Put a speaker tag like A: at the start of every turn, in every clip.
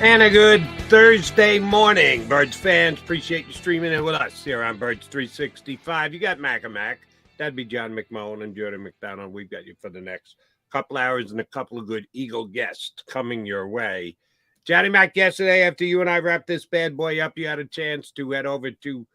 A: And a good Thursday morning, Birds fans. Appreciate you streaming in with us here on Birds 365. You got Mac and Mac. That'd be John McMullen and Jordan McDonald. We've got you for the next couple hours and a couple of good Eagle guests coming your way. Johnny Mac, yesterday after you and I wrapped this bad boy up, you had a chance to head over to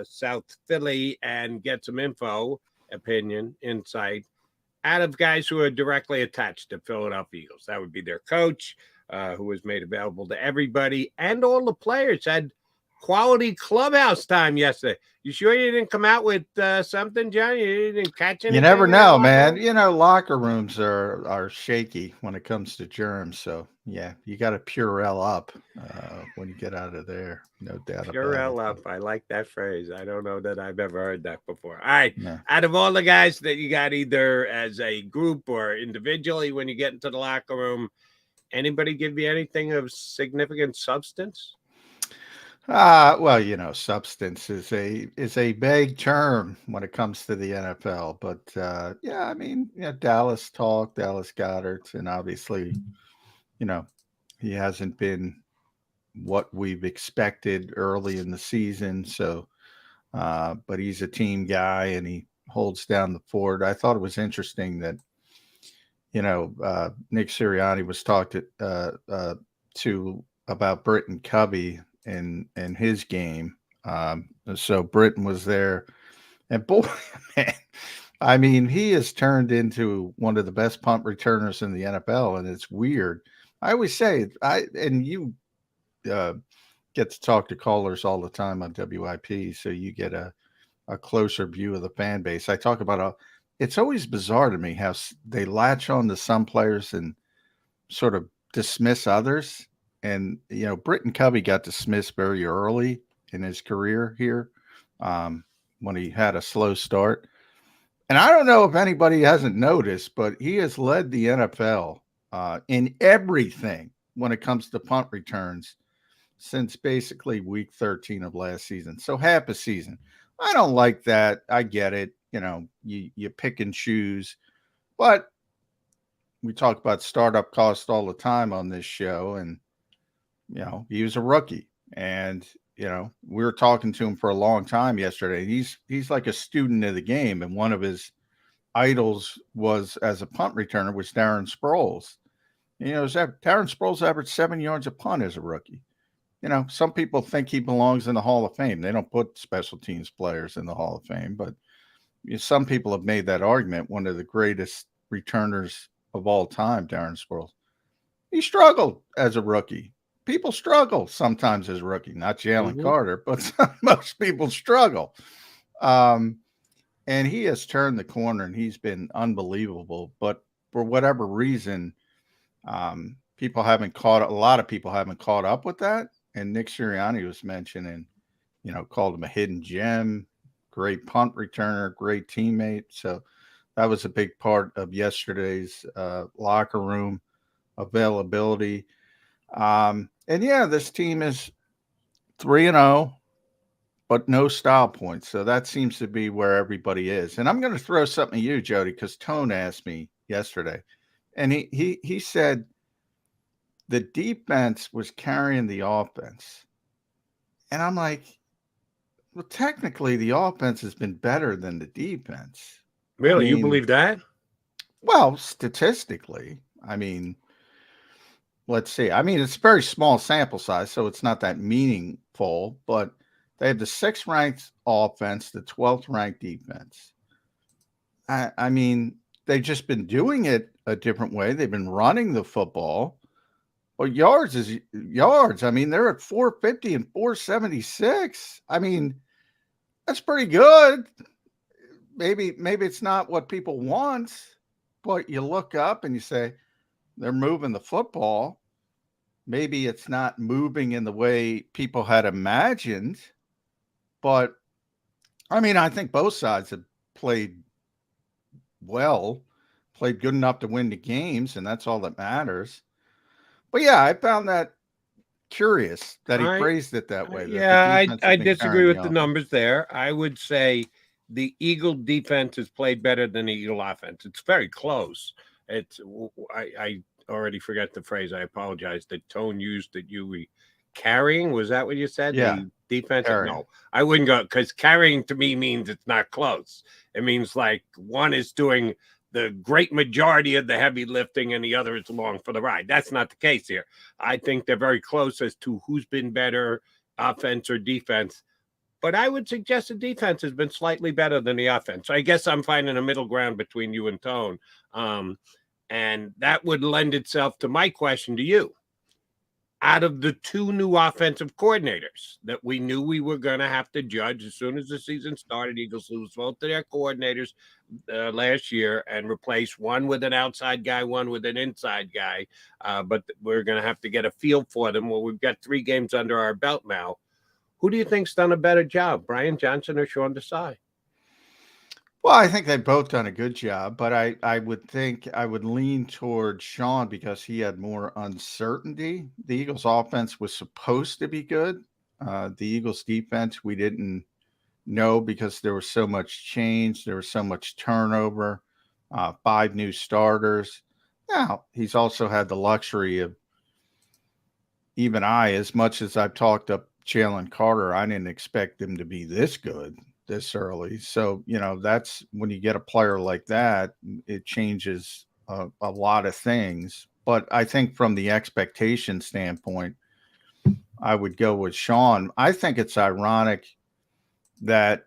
A: South Philly and get some info, opinion, insight out of guys who are directly attached to Philadelphia Eagles. That would be their coach, who was made available to everybody, and all the players had quality clubhouse time yesterday. You sure you didn't come out with something, John? You didn't catch anything?
B: You never know, man. You know, locker rooms are shaky when it comes to germs. So, yeah, you got to Purell up when you get out of there. No doubt about it.
A: Purell up. I like that phrase. I don't know that I've ever heard that before. All right. No. Out of all the guys that you got, either as a group or individually, when you get into the locker room, anybody give you anything of significant substance?
B: Well, you know, substance is a vague term when it comes to the NFL. But yeah, I mean, Dallas talk, Dallas Goedert, and obviously, you know, he hasn't been what we've expected early in the season. So, but he's a team guy and he holds down the fort. I thought it was interesting that, you know, Nick Sirianni was talked to about Britton Covey in his game. So Britton was there, and boy, man, I mean, he has turned into one of the best punt returners in the NFL, and it's weird. I always say, you get to talk to callers all the time on WIP, so you get a closer view of the fan base. I talk about it's always bizarre to me how they latch on to some players and sort of dismiss others. And, you know, Britton Covey got dismissed very early in his career here when he had a slow start. And I don't know if anybody hasn't noticed, but he has led the NFL in everything when it comes to punt returns since basically week 13 of last season. So half a season. I don't like that. I get it. You know, you pick and choose. But we talk about startup costs all the time on this show. And, you know, he was a rookie. And, you know, we were talking to him for a long time yesterday. He's like a student of the game. And one of his idols was, as a punt returner, was Darren Sproles. You know, Darren Sproles averaged 7 yards a punt as a rookie. You know, some people think he belongs in the Hall of Fame. They don't put special teams players in the Hall of Fame, but some people have made that argument. One of the greatest returners of all time, Darren Sproles. He struggled as a rookie. People struggle sometimes as a rookie, not Jalen Carter, but most people struggle. And he has turned the corner, and he's been unbelievable. But for whatever reason, a lot of people haven't caught up with that. And Nick Sirianni was mentioning, you know, called him a hidden gem, great punt returner, great teammate. So that was a big part of yesterday's locker room availability. And yeah, this team is 3-0, but no style points. So that seems to be where everybody is. And I'm going to throw something at you, Jody, because Tone asked me yesterday, and he said the defense was carrying the offense. And I'm like, well, technically the offense has been better than the defense.
A: Really? You believe that?
B: Well, statistically, I mean, let's see. I mean, it's a very small sample size, so it's not that meaningful, but they have the 6th ranked offense, the 12th ranked defense. I mean, they've just been doing it a different way. They've been running the football. Well, yards is yards. I mean, they're at 450 and 476. I mean, that's pretty good. Maybe it's not what people want, but you look up and you say, they're moving the football. Maybe it's not moving in the way people had imagined, but I mean, I think both sides have played well, played good enough to win the games, and that's all that matters. But yeah, I found that curious that he phrased it that way.
A: Yeah, I disagree with the numbers there. I would say the Eagle defense has played better than the Eagle offense. It's very close. I already forgot the phrase. I apologize. The tone used that you were carrying. Was that what you said?
B: Yeah.
A: The defense?
B: Carrying.
A: No, I wouldn't go, because carrying to me means it's not close. It means like one is doing the great majority of the heavy lifting and the other is along for the ride. That's not the case here. I think they're very close as to who's been better, offense or defense. But I would suggest the defense has been slightly better than the offense. So I guess I'm finding a middle ground between you and Tone. And that would lend itself to my question to you. Out of the two new offensive coordinators that we knew we were going to have to judge as soon as the season started, Eagles lose both of their coordinators last year and replace one with an outside guy, one with an inside guy. But we're going to have to get a feel for them. Well, we've got 3 games under our belt now. Who do you think's done a better job, Brian Johnson or Sean Desai?
B: Well, I think they've both done a good job, but I would think I would lean toward Sean because he had more uncertainty. The Eagles' offense was supposed to be good. The Eagles' defense, we didn't know because there was so much change. There was so much turnover, 5 new starters. Now, he's also had the luxury of, even as much as I've talked up Jalen Carter, I didn't expect him to be this good this early. So, that's when you get a player like that, it changes a lot of things. But I think from the expectation standpoint, I would go with Sean. I think it's ironic that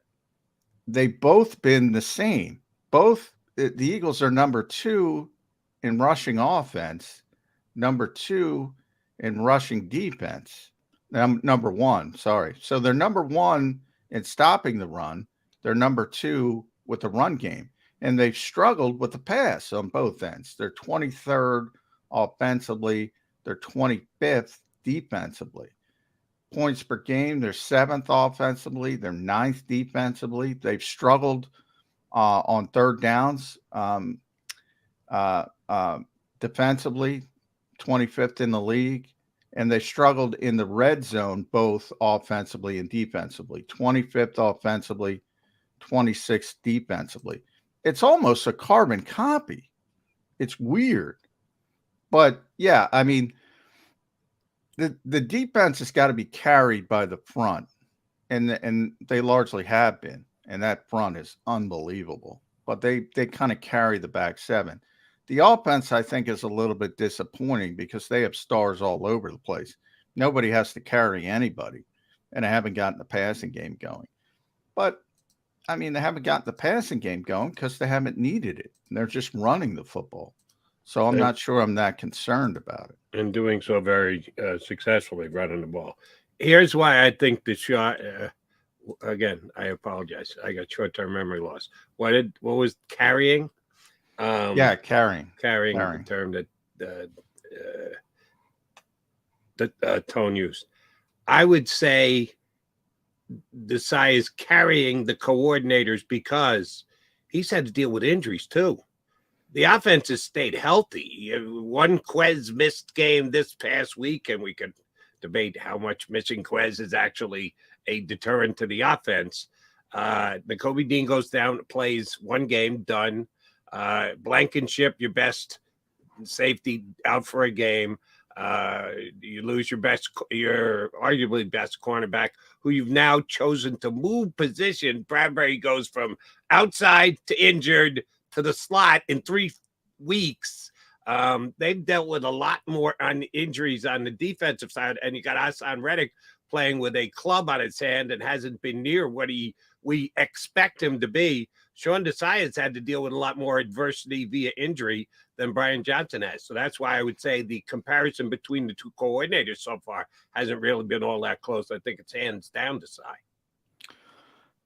B: they've both been the same. Both the Eagles are number 2 in rushing offense, number 2 in rushing defense. Number 1, sorry. So they're number 1 in stopping the run. They're number 2 with the run game. And they've struggled with the pass on both ends. They're 23rd offensively. They're 25th defensively. Points per game, they're 7th offensively. They're 9th defensively. They've struggled on third downs defensively, 25th in the league. And they struggled in the red zone, both offensively and defensively, 25th offensively, 26th defensively. It's almost a carbon copy. It's weird. But, yeah, I mean, the defense has got to be carried by the front, and they largely have been. And that front is unbelievable. But they kind of carry the back 7. The offense, I think, is a little bit disappointing because they have stars all over the place. Nobody has to carry anybody, and they haven't gotten the passing game going. But, I mean, they haven't gotten the passing game going because they haven't needed it. They're just running the football. So I'm not sure I'm that concerned about it.
A: And doing so very successfully, running the ball. Here's why I think the shot, again, I apologize. I got short-term memory loss. What was carrying?
B: Carrying.
A: The term that Tone used. I would say Desai is carrying the coordinators because he's had to deal with injuries too. The offense has stayed healthy. One Quez missed game this past week, and we could debate how much missing Quez is actually a deterrent to the offense. Nakobe Dean goes down, plays 1 game, done. Blankenship, your best safety, out for a game. You lose your arguably best cornerback, who you've now chosen to move position. Bradbury goes from outside to injured to the slot in 3 weeks. They've dealt with a lot more on injuries on the defensive side, and you got Hassan Reddick playing with a club on his hand and hasn't been near what we expect him to be. Sean Desai has had to deal with a lot more adversity via injury than Brian Johnson has. So that's why I would say the comparison between the 2 coordinators so far hasn't really been all that close. I think it's hands down Desai.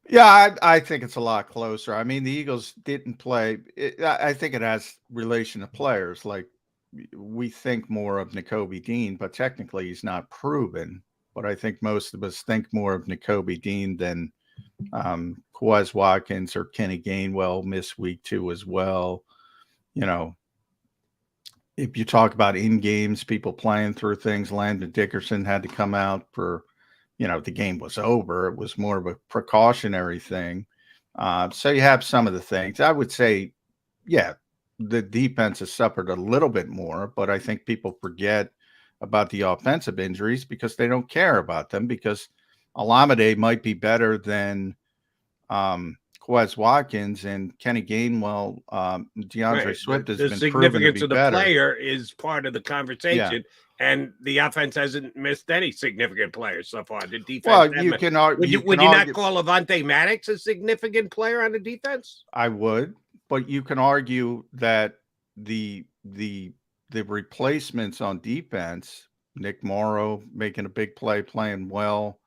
B: Yeah, I think it's a lot closer. I mean, the Eagles didn't play. I think it has relation to players. Like, we think more of Nakobe Dean, but technically he's not proven. But I think most of us think more of Nakobe Dean than Quez Watkins or Kenny Gainwell missed week 2 as well. If you talk about in games, people playing through things, Landon Dickerson had to come out for, the game was over. It was more of a precautionary thing. So you have some of the things. I would say, yeah, the defense has suffered a little bit more, but I think people forget about the offensive injuries because they don't care about them, because Alameda might be better than Quez Watkins, and Kenny Gainwell, DeAndre
A: Right.
B: Swift has
A: The
B: been proven to
A: significance
B: be
A: of the
B: better.
A: player is part of the
B: Yeah.
A: conversation, and the offense hasn't missed any significant players so far. The defense,
B: Well,
A: would you not call Avonte Maddox a significant player on the defense?
B: I would, but you can argue that the replacements on defense, Nick Morrow making a big play, playing well,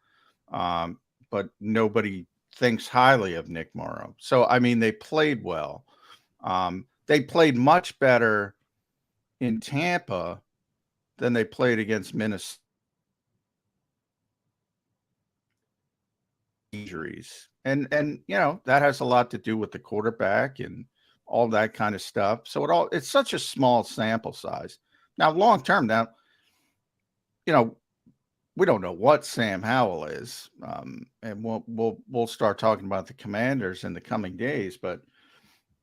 B: um, but nobody thinks highly of Nick Morrow. So I mean, they played well. They played much better in Tampa than they played against Minnesota. Injuries, and that has a lot to do with the quarterback and all that kind of stuff. So it's such a small sample size. Now, long term, you know we don't know what Sam Howell is, and we'll start talking about the Commanders in the coming days. But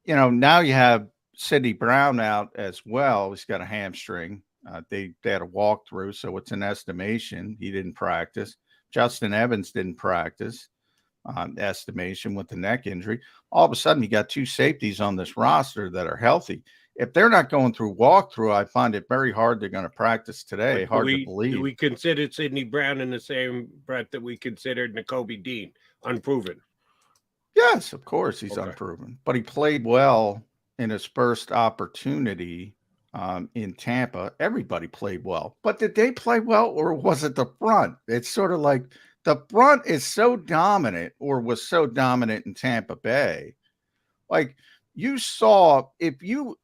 B: now you have Sidney Brown out as well. He's got a hamstring. They had a walkthrough, so it's an estimation. He didn't practice. Justin Evans didn't practice. Estimation with the neck injury. All of a sudden, you got two safeties on this roster that are healthy. If they're not going through walkthrough, I find it very hard they're going to practice today. Hard to believe.
A: Do we consider Sidney Brown in the same breath that we considered Nakobe Dean unproven?
B: Yes, of course he's unproven, but he played well in his first opportunity in Tampa. Everybody played well, but did they play well, or was it the front? It's sort of like the front is so dominant, or was so dominant in Tampa Bay. Like you saw, and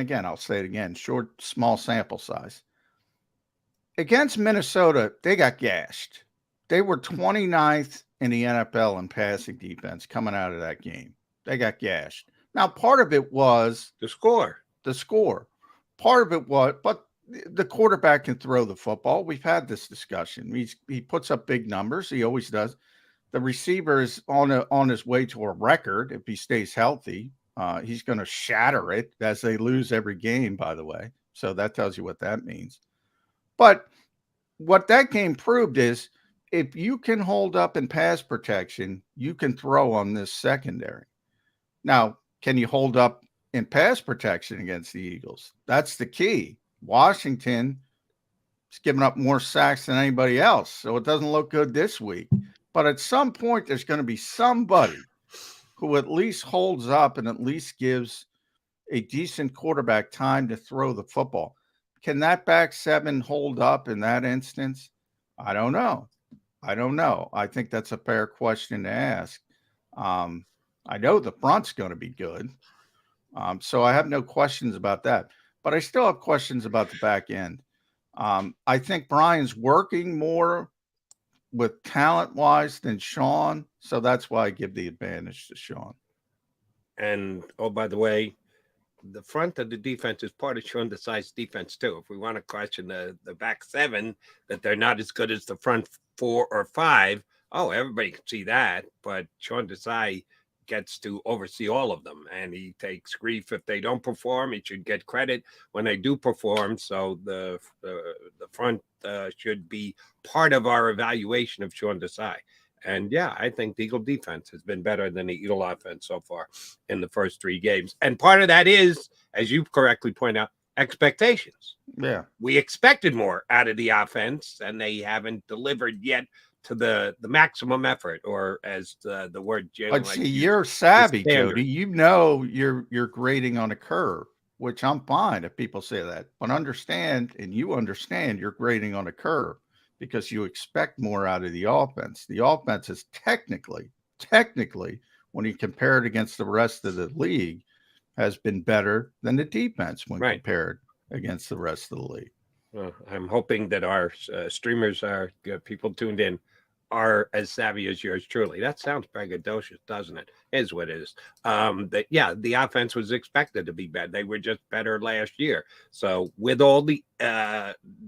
B: again, I'll say it again, small sample size. Against Minnesota, they got gashed. They were 29th in the NFL in passing defense coming out of that game. They got gashed. Now, part of it was
A: the score.
B: Part of it was, but the quarterback can throw the football. We've had this discussion. He puts up big numbers. He always does. The receiver is on his way to a record if he stays healthy. He's going to shatter it as they lose every game, by the way. So that tells you what that means. But what that game proved is if you can hold up in pass protection, you can throw on this secondary. Now, can you hold up in pass protection against the Eagles? That's the key. Washington is giving up more sacks than anybody else, so it doesn't look good this week. But at some point, there's going to be somebody who at least holds up and at least gives a decent quarterback time to throw the football. Can that back seven hold up in that instance? I don't know. I think that's a fair question to ask. I know the front's going to be good. So I have no questions about that. But I still have questions about the back end. I think Brian's working more with talent-wise than Sean. So that's why I give the advantage to Sean.
A: And, oh, by the way, the front of the defense is part of Sean Desai's defense, too. If we want to question the back seven, that they're not as good as the front 4 or 5, everybody can see that. But Sean Desai gets to oversee all of them, and he takes grief if they don't perform. He should get credit when they do perform. So the front should be part of our evaluation of Sean Desai. And yeah, I think the Eagle defense has been better than the Eagle offense so far in the first 3 games. And part of that is, as you correctly point out, expectations.
B: Yeah.
A: We expected more out of the offense, and they haven't delivered yet to the maximum effort, or as the word Jalen.
B: But see, you're savvy, Jody. You're grading on a curve, which I'm fine if people say that. But understand you're grading on a curve because you expect more out of the offense. The offense is technically, when you compare it against the rest of the league, has been better than the defense when compared against the rest of the league.
A: Well, I'm hoping that our streamers people tuned in are as savvy as yours truly. That sounds braggadocious, doesn't it? Is what it is. The offense was expected to be bad. They were just better last year. So with all the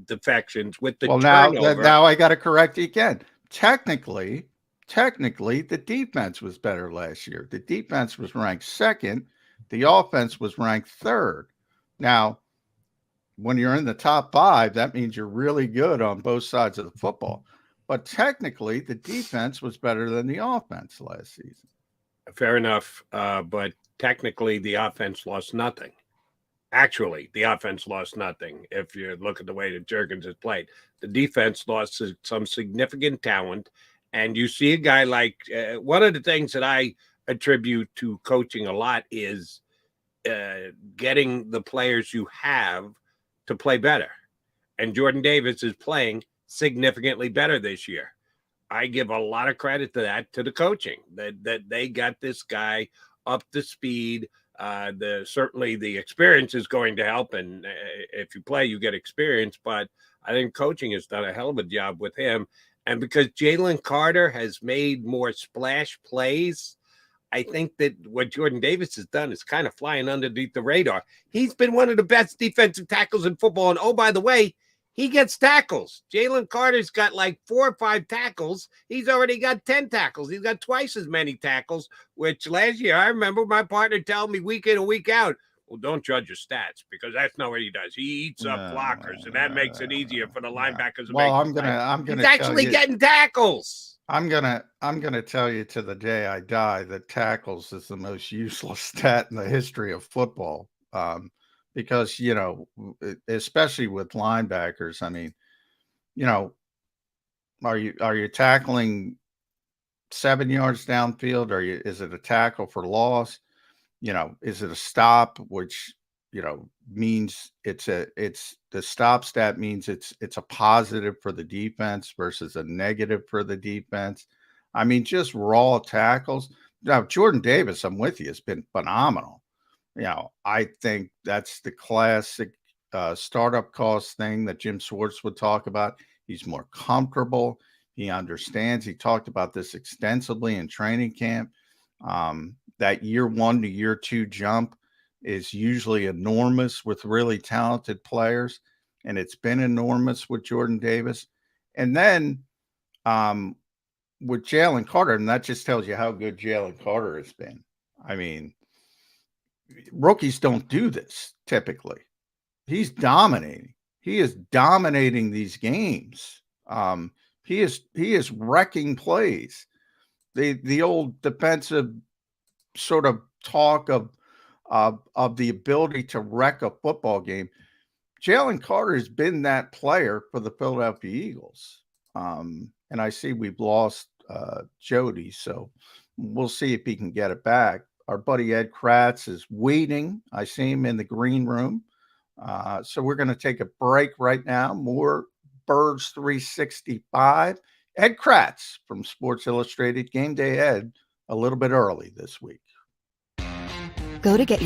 A: defections, with the turnover,
B: now I got to correct you again. Technically, the defense was better last year. The defense was ranked second The offense was ranked third. Now, when you're in the top 5, that means you're really good on both sides of the football. But technically, the defense was better than the offense last season.
A: Fair enough. But technically, the offense lost nothing. Actually, the offense lost nothing. If you look at the way that Jurgens has played, the defense lost some significant talent. And you see a guy like one of the things that I attribute to coaching a lot is getting the players you have to play better. And Jordan Davis is playing significantly better this year. I give a lot of credit to that, to the coaching, that they got this guy up to speed. Certainly the experience is going to help, and if you play, you get experience. But I think coaching has done a hell of a job with him, and because Jalen Carter has made more splash plays, I think that what Jordan Davis has done is kind of flying underneath the radar. He's been one of the best defensive tackles in football, and oh, by the way, he gets tackles. Jalen Carter's got like 4 or 5 tackles. He's already got 10 tackles. He's got twice as many tackles, which last year I remember my partner telling me week in and week out, well, don't judge your stats because that's not what he does. He eats up blockers, and that makes it easier for the linebackers.
B: Well, I'm gonna.
A: He's actually getting tackles.
B: I'm gonna tell you to the day I die that tackles is the most useless stat in the history of football. Because, especially with linebackers, I mean, are you tackling 7 yards downfield, or is it a tackle for loss? Is it a stop, which, means it's the stop stat means it's a positive for the defense versus a negative for the defense. I mean, just raw tackles. Now, Jordan Davis, I'm with you, has been phenomenal. I think that's the classic startup cost thing that Jim Schwartz would talk about. He's more comfortable. He understands. He talked about this extensively in training camp. That year 1 to year 2 jump is usually enormous with really talented players, and it's been enormous with Jordan Davis. And then with Jalen Carter, and that just tells you how good Jalen Carter has been. I mean, rookies don't do this typically. He's dominating. He is dominating these games. He is wrecking plays. The old defensive sort of talk of the ability to wreck a football game. Jalen Carter has been that player for the Philadelphia Eagles. And I see we've lost Jody, so we'll see if he can get it back. Our buddy Ed Kratz is waiting. I see him in the green room. So we're going to take a break right now. More Birds 365. Ed Kratz from Sports Illustrated. Game Day Ed a little bit early this week.
C: Go to get your